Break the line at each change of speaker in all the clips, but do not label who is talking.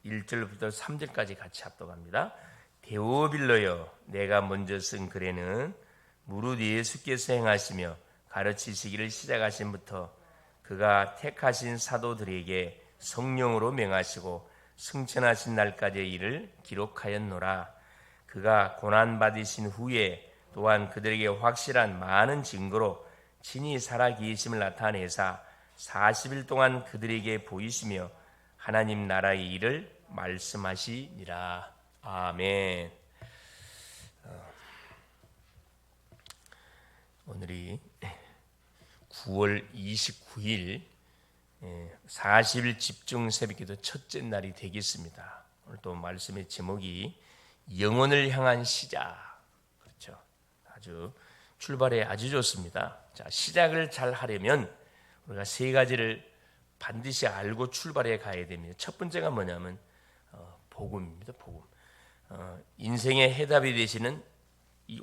1절부터 3절까지 같이 합독합니다. 데오빌로여, 내가 먼저 쓴 글에는 무릇 예수께서 행하시며 가르치시기를 시작하신부터 그가 택하신 사도들에게 성령으로 명하시고 승천하신 날까지의 일을 기록하였노라. 그가 고난받으신 후에 또한 그들에게 확실한 많은 증거로 친히 살아 계심을 나타내사 40일 동안 그들에게 보이시며 하나님 나라의 일을 말씀하시니라. 아멘. 오늘이 9월 29일 40일 집중 새벽기도 첫째 날이 되겠습니다. 오늘 또 말씀의 제목이 영혼을 향한 시작. 그렇죠. 아주 출발에 아주 좋습니다. 자, 시작을 잘 하려면 우리가 세 가지를 반드시 알고 출발해 가야 됩니다. 첫 번째가 뭐냐면 복음입니다. 복음. 인생의 해답이 되시는 이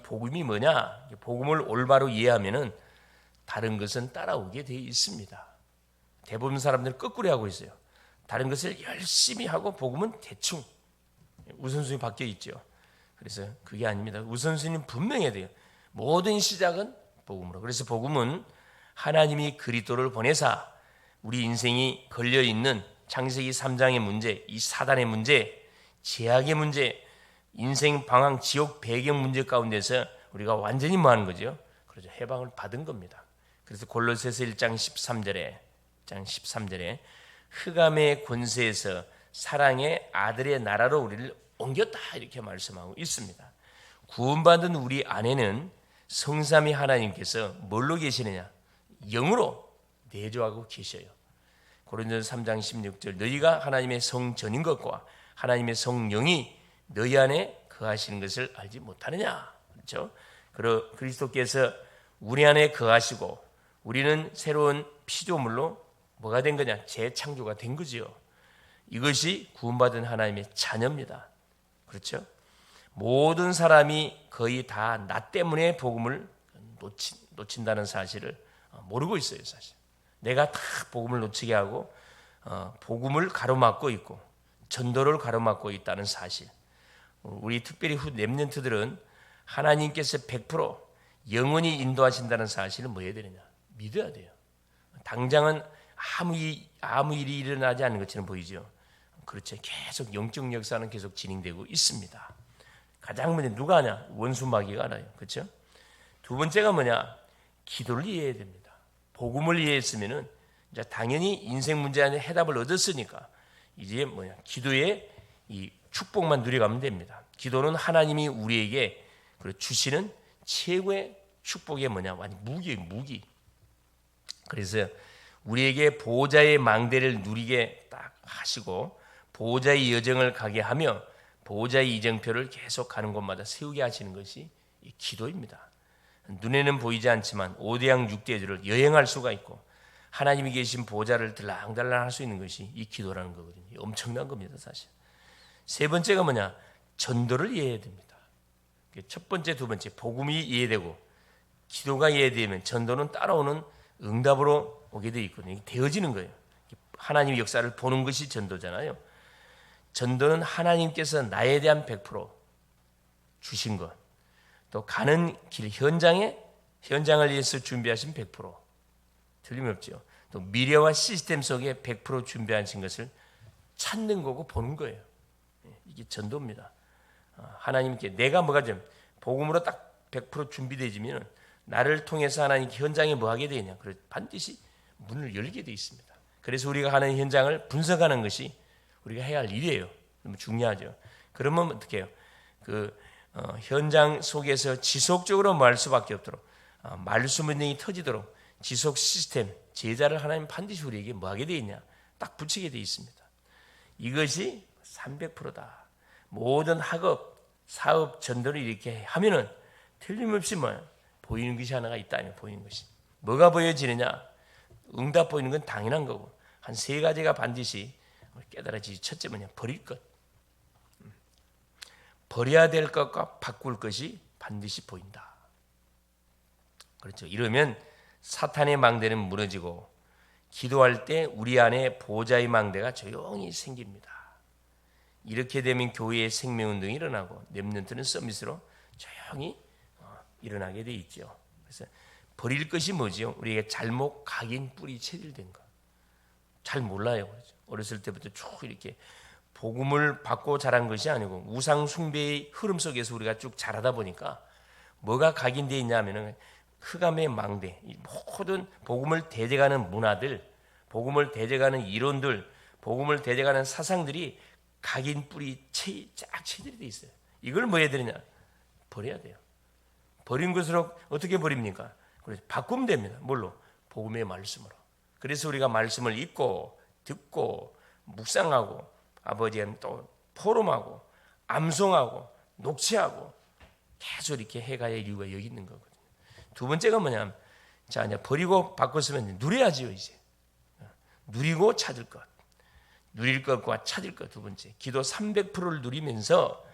복음이 뭐냐? 복음을 올바로 이해하면은 다른 것은 따라오게 되어 있습니다. 대부분 사람들은 거꾸로 하고 있어요. 다른 것을 열심히 하고 복음은 대충 우선순위 바뀌어 있죠. 그래서 그게 아닙니다. 우선순위는 분명해야 돼요. 모든 시작은 복음으로. 그래서 복음은 하나님이 그리스도를 보내사 우리 인생이 걸려있는 창세기 3장의 문제, 이 사단의 문제, 죄악의 문제, 인생 방황 지옥 배경 문제 가운데서 우리가 완전히 뭐하는 거죠? 그렇죠. 해방을 받은 겁니다. 그래서 골로새서 1장 13절에 흑암의 권세에서 사랑의 아들의 나라로 우리를 옮겼다 이렇게 말씀하고 있습니다. 구원받은 우리 안에는 성삼위 하나님께서 뭘로 계시느냐? 영으로 내주하고 계셔요. 고린도서 3장 16절 너희가 하나님의 성전인 것과 하나님의 성령이 너희 안에 거하시는 것을 알지 못하느냐. 그렇죠? 그리스도께서 우리 안에 거하시고 우리는 새로운 피조물로 뭐가 된 거냐? 재창조가 된 거지요. 이것이 구원받은 하나님의 자녀입니다. 그렇죠? 모든 사람이 거의 다 나 때문에 복음을 놓친다는 사실을 모르고 있어요. 사실 내가 다 복음을 놓치게 하고 복음을 가로막고 있고 전도를 가로막고 있다는 사실. 우리 특별히 렘넌트들은 하나님께서 100% 영원히 인도하신다는 사실을 뭐 해야 되느냐? 믿어야 돼요. 당장은 아무 일이 일어나지 않는 것처럼 보이죠. 그렇죠. 계속 영적 역사는 계속 진행되고 있습니다. 가장 먼저 누가 하냐? 원수 마귀가 알아요. 그렇죠? 두 번째가 뭐냐? 기도를 이해해야 됩니다. 복음을 이해했으면은 이제 당연히 인생 문제에 해답을 얻었으니까 이제 뭐냐? 기도의 이 축복만 누려가면 됩니다. 기도는 하나님이 우리에게 주시는 최고의 축복이 뭐냐? 무기예요, 무기. 그래서 우리에게 보호자의 망대를 누리게 딱 하시고 보호자의 여정을 가게 하며 보호자의 이정표를 계속 가는 곳마다 세우게 하시는 것이 이 기도입니다. 눈에는 보이지 않지만 5대양 6대주를 여행할 수가 있고 하나님이 계신 보호자를 들랑달랑 할 수 있는 것이 이 기도라는 거거든요. 엄청난 겁니다, 사실. 세 번째가 뭐냐? 전도를 이해해야 됩니다. 첫 번째, 두 번째 복음이 이해되고 기도가 이해되면 전도는 따라오는 응답으로 오게 되어 있거든요. 되어지는 거예요. 하나님의 역사를 보는 것이 전도잖아요. 전도는 하나님께서 나에 대한 100% 주신 것, 또 가는 길 현장을 위해서 준비하신 100% 틀림없죠. 또 미래와 시스템 속에 100% 준비하신 것을 찾는 거고 보는 거예요. 이게 전도입니다. 하나님께 내가 뭐가 좀 복음으로 딱 100% 준비되지면 나를 통해서 하나님 현장에 뭐 하게 되냐? 그래 반드시 문을 열게 돼 있습니다. 그래서 우리가 하는 현장을 분석하는 것이 우리가 해야 할 일이에요. 너무 중요하죠. 그러면 어떻게 해요? 현장 속에서 지속적으로 뭐 할 수밖에 없도록 말씀 운행이 터지도록 지속 시스템, 제자를 하나님 반드시 우리에게 뭐 하게 돼 있냐? 딱 붙이게 돼 있습니다. 이것이 300%다. 모든 학업, 사업, 전도를 이렇게 하면은 틀림없이 보이는 것이 하나가 있다면 보이는 것이. 뭐가 보여지느냐? 응답 보이는 건 당연한 거고 한 세 가지가 반드시 깨달아지지. 첫째 뭐냐? 버릴 것. 버려야 될 것과 바꿀 것이 반드시 보인다. 그렇죠. 이러면 사탄의 망대는 무너지고 기도할 때 우리 안에 보호자의 망대가 조용히 생깁니다. 이렇게 되면 교회의 생명운동이 일어나고 렘넌트는 서밋으로 조용히 일어나게 돼 있죠. 그래서 버릴 것이 뭐죠? 우리가 잘못 각인 뿌리 체질된 거. 잘 몰라요. 그렇죠? 어렸을 때부터 쭉 이렇게 복음을 받고 자란 것이 아니고 우상 숭배의 흐름 속에서 우리가 쭉 자라다 보니까 뭐가 각인되어 있냐면은 흑암의 망대, 모든 복음을 대적하는 문화들, 복음을 대적하는 이론들, 복음을 대적하는 사상들이 각인 뿌리 쫙 체질이 돼 있어요. 이걸 뭐 해야 되느냐? 버려야 돼요. 버린 것으로 어떻게 버립니까? 그래서 바꾸면 됩니다. 뭘로? 복음의 말씀으로. 그래서 우리가 말씀을 읽고 듣고 묵상하고 아버지는 또 포럼하고 암송하고 녹취하고 계속 이렇게 해가야 이유가 여기 있는 거거든요. 두 번째가 뭐냐면 자 이제 버리고 바꿨으면 누려야지요. 이제 누리고 찾을 것, 누릴 것과 찾을 것. 두 번째 기도 300%를 누리면서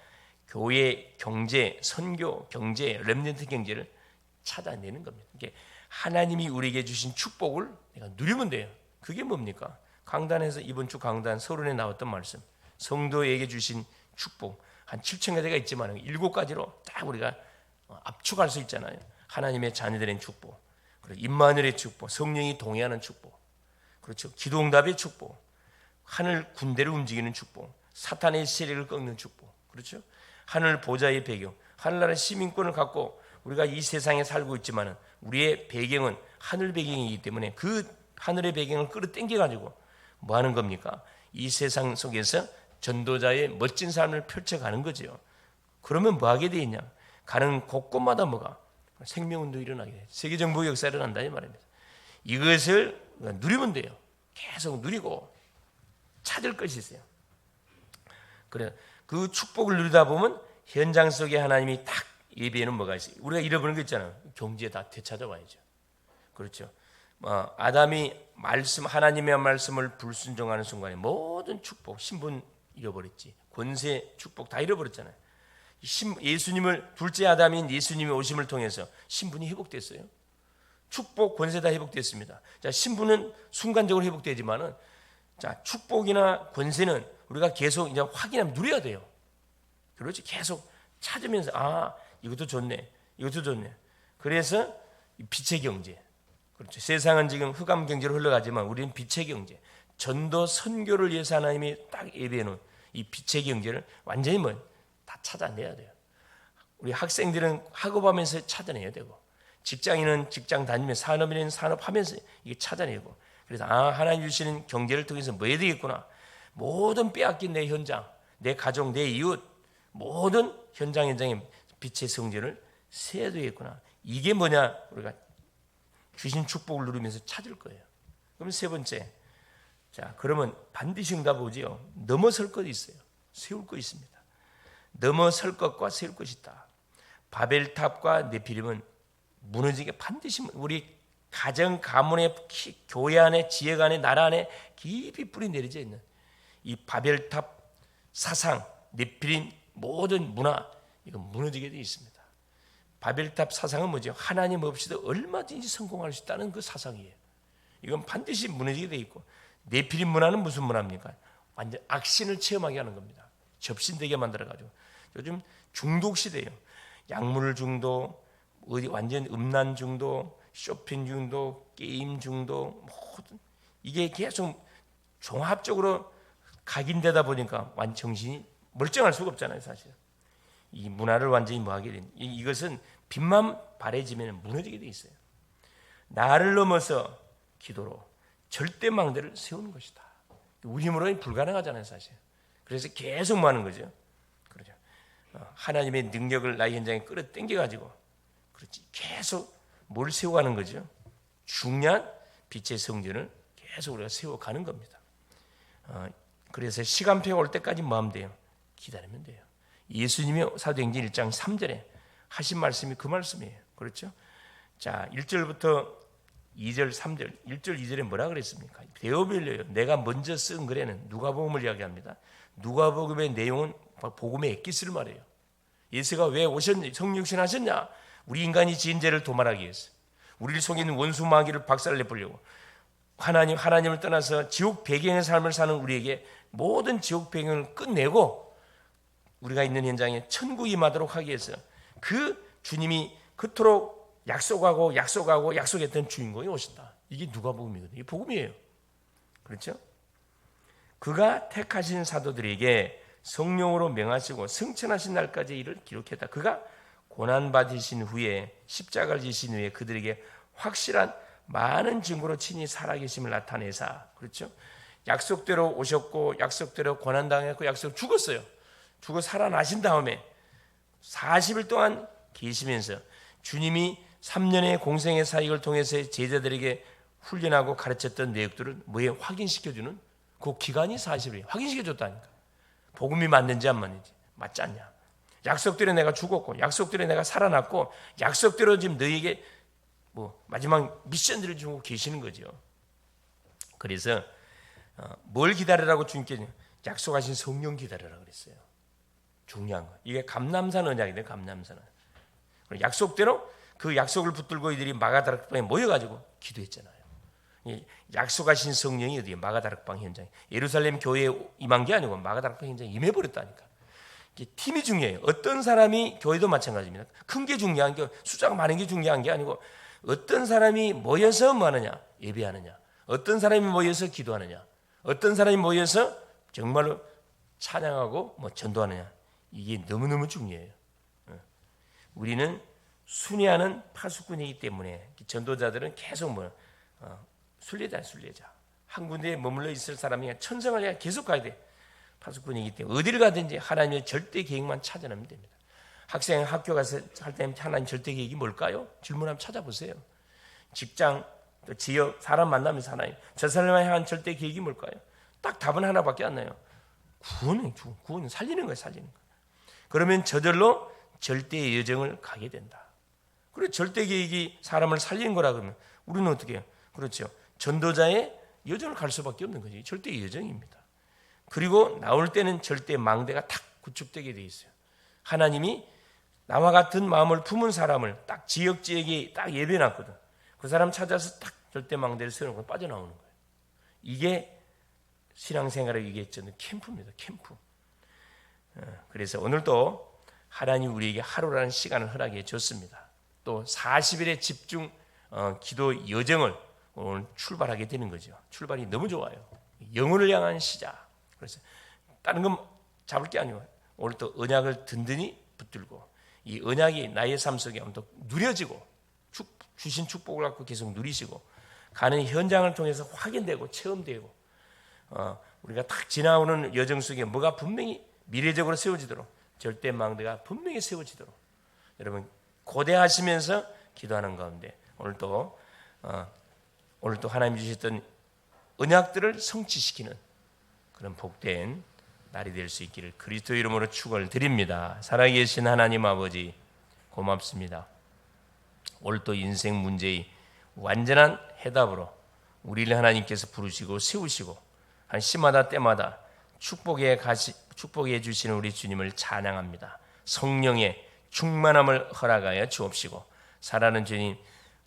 교회 경제, 선교 경제, 렘넌트 경제를 찾아내는 겁니다. 이게 하나님이 우리에게 주신 축복을 내가 누리면 돼요. 그게 뭡니까? 강단에서 이번 주 강단 서론에 나왔던 말씀, 성도에게 주신 축복 한 7,000가지가 있지만 7가지로 딱 우리가 압축할 수 있잖아요. 하나님의 자녀들의 축복, 그리고 임마누엘의 축복, 성령이 동의하는 축복, 그렇죠. 기도응답의 축복, 하늘 군대를 움직이는 축복, 사탄의 세력을 꺾는 축복, 그렇죠. 하늘 보좌의 배경, 하늘나라 시민권을 갖고 우리가 이 세상에 살고 있지만 우리의 배경은 하늘 배경이기 때문에 그 하늘의 배경을 끌어당겨 가지고 뭐 하는 겁니까? 이 세상 속에서 전도자의 멋진 삶을 펼쳐가는 거죠. 그러면 뭐 하게 돼 있냐? 가는 곳곳마다 뭐가? 생명운동이 일어나게 돼. 세계정복 역사가 일어난다 이 말입니다. 이것을 누리면 돼요. 계속 누리고 찾을 것이 있어요. 그래 그 축복을 누리다 보면 현장 속에 하나님이 딱 예배에는 뭐가 있어요? 우리가 잃어버린 거 있잖아요. 경지에 다 되찾아와야죠. 그렇죠. 아담이 말씀 하나님의 말씀을 불순종하는 순간에 모든 축복, 신분 잃어버렸지. 권세, 축복 다 잃어버렸잖아요. 예수님을 둘째 아담인 예수님의 오심을 통해서 신분이 회복됐어요. 축복, 권세 다 회복됐습니다. 자, 신분은 순간적으로 회복되지만은 자, 축복이나 권세는 우리가 계속 이제 확인하면 누려야 돼요. 그렇지. 계속 찾으면서 이것도 좋네. 이것도 좋네. 그래서 빛의 경제. 그렇죠. 세상은 지금 흑암 경제로 흘러가지만 우리는 빛의 경제. 전도 선교를 위해서 하나님이 딱 예배해 놓은 이 빛의 경제를 완전히 다 찾아내야 돼요. 우리 학생들은 학업하면서 찾아내야 되고 직장인은 직장 다니면서 산업인은 산업하면서 이게 찾아내고 그래서 하나님 주시는 경제를 통해서 뭐 해야 되겠구나. 모든 빼앗긴 내 현장, 내 가족, 내 이웃 모든 현장에 빛의 성전을 세워야 되겠구나. 이게 뭐냐? 우리가 주신 축복을 누리면서 찾을 거예요. 그럼 세 번째, 자 그러면 반드시 응답 오지요. 넘어설 것이 있어요. 세울 것이 있습니다. 넘어설 것과 세울 것이 있다. 바벨탑과 네피림은 무너지게 반드시 우리 가정, 가문의 교회 안에, 지역 안에, 나라 안에 깊이 뿌리 내려져 있는 이 바벨탑 사상, 네피림 모든 문화 이건 무너지게 되어 있습니다. 바벨탑 사상은 뭐죠? 하나님 없이도 얼마든지 성공할 수 있다는 그 사상이에요. 이건 반드시 무너지게 되어 있고 네피림 문화는 무슨 문화입니까? 완전 악신을 체험하게 하는 겁니다. 접신되게 만들어가지고 요즘 중독 시대예요. 약물 중독, 완전 음란 중독, 쇼핑 중독, 게임 중독 모든 이게 계속 종합적으로 각인되다 보니까 완전 정신이 멀쩡할 수가 없잖아요, 사실. 이 문화를 완전히 뭐하게 된 이것은 빛만 바래지면 무너지게 돼 있어요. 나를 넘어서 기도로 절대 망대를 세우는 것이다. 우리 힘으로는 불가능하잖아요, 사실. 그래서 계속 뭐 하는 거죠. 그렇죠. 하나님의 능력을 나의 현장에 끌어당겨 가지고 그렇지 계속 뭘 세워가는 거죠. 중요한 빛의 성전을 계속 우리가 세워가는 겁니다. 그래서 시간표가 올 때까지 뭐 하면 돼요? 기다리면 돼요. 예수님이 사도행전 1장 3절에 하신 말씀이 그 말씀이에요. 그렇죠? 자, 1절부터 2절, 3절, 1절, 2절에 뭐라 그랬습니까? 데오빌려요. 내가 먼저 쓴 글에는 누가복음을 이야기합니다. 누가복음의 내용은 복음의 엑기스를 말해요. 예수가 왜 오셨냐? 성육신 하셨냐? 우리 인간이 지은 죄를 도말하기 위해서. 우리를 속이는 원수 마귀를 박살내버리려고. 하나님을 떠나서 지옥 배경의 삶을 사는 우리에게 모든 지옥 배경을 끝내고 우리가 있는 현장에 천국이 임하도록 하기 위해서 그 주님이 그토록 약속했던 주인공이 오셨다. 이게 누가복음이거든요. 이게 복음이에요. 그렇죠? 그가 택하신 사도들에게 성령으로 명하시고 승천하신 날까지 이를 기록했다. 그가 고난받으신 후에 십자가를 지신 후에 그들에게 확실한 많은 증거로 친히 살아계심을 나타내사, 그렇죠? 약속대로 오셨고 약속대로 고난당했고 약속 죽었어요. 죽어 살아나신 다음에 40일 동안 계시면서 주님이 3년의 공생의 사역을 통해서 제자들에게 훈련하고 가르쳤던 내용들을 뭐에 확인시켜주는 그 기간이 40일 확인시켜줬다니까. 복음이 맞는지 안 맞는지. 맞지 않냐. 약속대로 내가 죽었고 약속대로 내가 살아났고 약속대로 지금 너희에게 마지막 미션들을 주고 계시는 거죠. 그래서 뭘 기다리라고 주님께 약속하신 성령 기다리라고 그랬어요. 중요한 거. 이게 감람산 언약인데 감람산 언약. 약속대로 그 약속을 붙들고 이들이 마가다락방에 모여가지고 기도했잖아요. 약속하신 성령이 어디에 마가다락방 현장에 예루살렘 교회에 임한 게 아니고 마가다락방 현장에 임해버렸다니까. 팀이 중요해요. 어떤 사람이 교회도 마찬가지입니다. 큰 게 중요한 게 숫자가 많은 게 중요한 게 아니고 어떤 사람이 모여서 뭐 하느냐 예배하느냐 어떤 사람이 모여서 기도하느냐 어떤 사람이 모여서 정말로 찬양하고 전도하느냐 이게 너무너무 중요해요. 우리는 순회하는 파수꾼이기 때문에 전도자들은 계속 순례자 한 군데에 머물러 있을 사람이 천성을 계속 가야 돼. 파수꾼이기 때문에 어디를 가든지 하나님의 절대 계획만 찾아내면 됩니다. 학생 학교 가서 할 때 하나님 절대 계획이 뭘까요? 질문 한번 찾아보세요. 직장 또 지역 사람 만나면서 하나님 저 사람을 향한 절대 계획이 뭘까요? 딱 답은 하나밖에 안 나요. 구원은 살리는 거예요. 살리는 거. 그러면 저절로 절대의 여정을 가게 된다. 그리고 절대 계획이 사람을 살리는 거라 그러면 우리는 어떻게 해요? 그렇죠. 전도자의 여정을 갈 수밖에 없는 거지. 절대의 여정입니다. 그리고 나올 때는 절대 망대가 탁 구축되게 돼 있어요. 하나님이 나와 같은 마음을 품은 사람을 딱 지역에 딱 예배해놨거든. 그 사람 찾아서 딱 절대 망대를 세워놓고 빠져나오는 거예요. 이게 신앙생활을 얘기했잖아요. 캠프입니다. 캠프. 그래서 오늘도 하나님 우리에게 하루라는 시간을 허락해 줬습니다. 또 40일의 집중 기도 여정을 오늘 출발하게 되는 거죠. 출발이 너무 좋아요. 영혼을 향한 시작. 그래서 다른 건 잡을 게 아니고 오늘 또 언약을 든든히 붙들고 이 언약이 나의 삶 속에 또 누려지고 주신 축복을 갖고 계속 누리시고 가는 현장을 통해서 확인되고 체험되고 우리가 딱 지나오는 여정 속에 뭐가 분명히 미래적으로 세워지도록 절대 망대가 분명히 세워지도록 여러분 고대하시면서 기도하는 가운데 오늘 또 하나님 주셨던 언약들을 성취시키는 그런 복된 날이 될 수 있기를 그리스도 이름으로 축원을 드립니다. 살아계신 하나님 아버지 고맙습니다. 오늘 또 인생 문제의 완전한 해답으로 우리를 하나님께서 부르시고 세우시고 한 시마다 때마다 축복해 주시는 우리 주님을 찬양합니다. 성령의 충만함을 허락하여 주옵시고 살아는 주님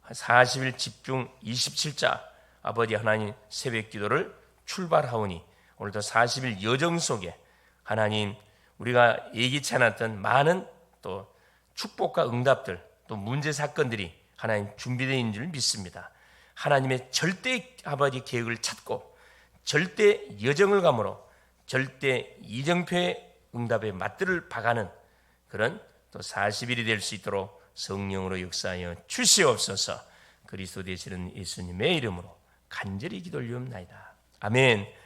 40일 집중 27자 아버지 하나님 새벽 기도를 출발하오니 오늘도 40일 여정 속에 하나님 우리가 예기치 않았던 많은 또 축복과 응답들 또 문제 사건들이 하나님 준비되어 있는 줄 믿습니다. 하나님의 절대 아버지 계획을 찾고 절대 여정을 감으로 절대 이정표의 응답에 맞들을 박아는 그런 또 40일이 될 수 있도록 성령으로 역사하여 주시옵소서. 그리스도 되시는 예수님의 이름으로 간절히 기도를 올리옵나이다. 아멘.